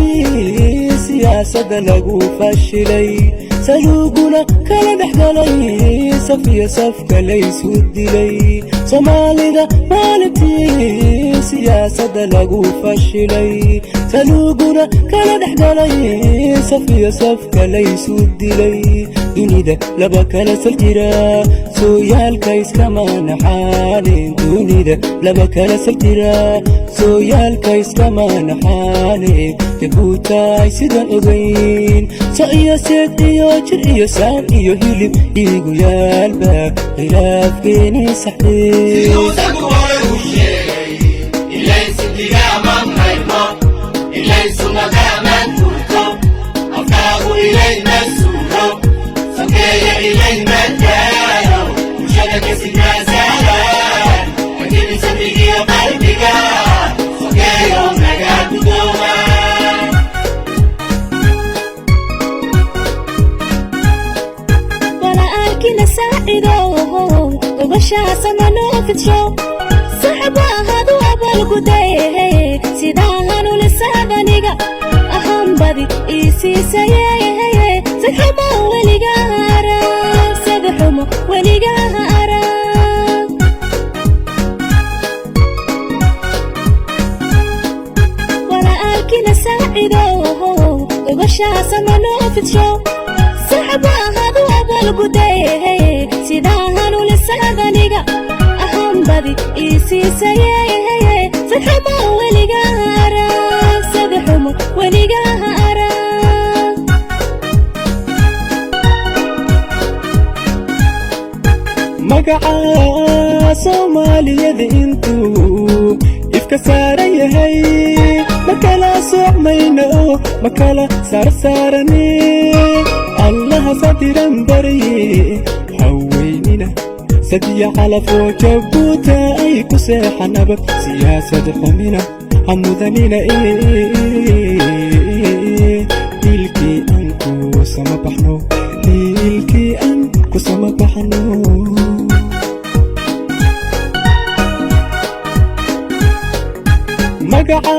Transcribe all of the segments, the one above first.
maalintii siyaasadda lagu fashilay saluuguna kala dhexgalay safiya safka laysu dilay soomaalida maalintii siyaasadda lagu fashilay saluuguna kala dhexgalay safiya safka laysu dilay dunida laba kala sal jira sooyaalka iskama naxaanin dunida laba kala sal jira sooyaalka iskama naxaanin jabuutaay sidan ogayn so iyo seed iyo jir iyo saan iyo hilib igu yaalba khilaafkeeni saxdee وبشاسنا نفتشو صحبا هادو أبالقودي سيداهانو لسابانيغا أهم بادي إيسي سياي سيحمو وليغارا سيدحمو وليغارا ولا أركينا ساعدو وبشاسنا نفتشو صحبا هادو أبالقودي سيداهانو لسابانيغا أهم بادي إيسي سياي سيحمو وليغارا سيدحمو وليغارا magaca Soomaaliyada intuu ifka saaran yahay makala socmayno makala saarsaarane Allah sadiran bariye haweynina sadiya calafo jabuuta ay ku seexanaba siyaasad xumina hamudanina ilki anku sama baxno ilki anku sama baxno magaca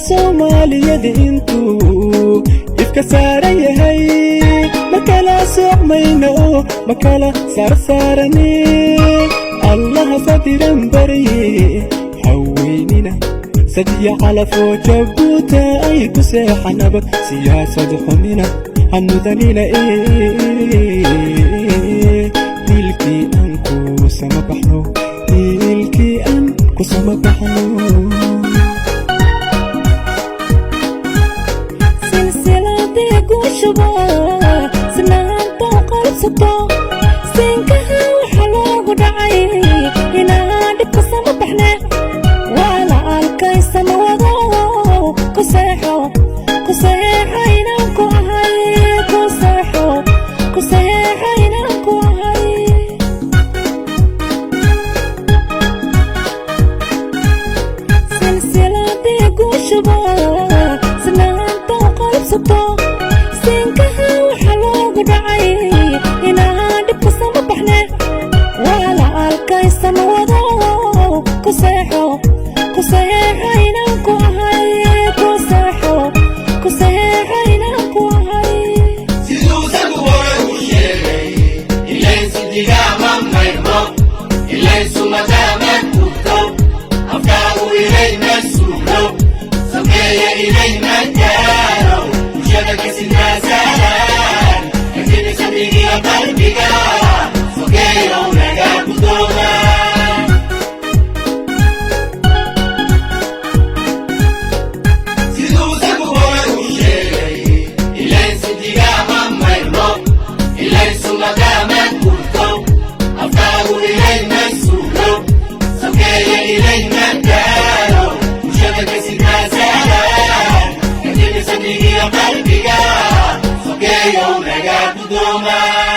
Soomaaliyada intuu ifka saaran yahay makala socmayno makala saarsaarane Allah sadiran bariye haweynina sadiya calafo jabuuta ay ku seexanaba siyaasad xumina hamudanina ilki anku sama baxno ilki anku sama baxno سنانتو قلبسطو سينكها وحلوغو دعي هنا دبك سمبحنا ولا عالكي سموضو كسيحو كسيحو ينانكو أهي كسيحو كسيحو ينانكو أهي سلسلة ديقو شبا سنانتو قلبسطو كسيحو كسيحو ينانكو أهي كسيحو كسيحو ينانكو أهي سيدو سبو ورقو الشيري إلين سيديقا مميرمو إلين سمتا مكتوبتو أفكارو إلين مسولو سمكية إلين مكارو وشبك سيدنا سهلان أكتب سميقي قلبيقا سمكية ونقا كدوما قلبك سكي يوم نجات دوما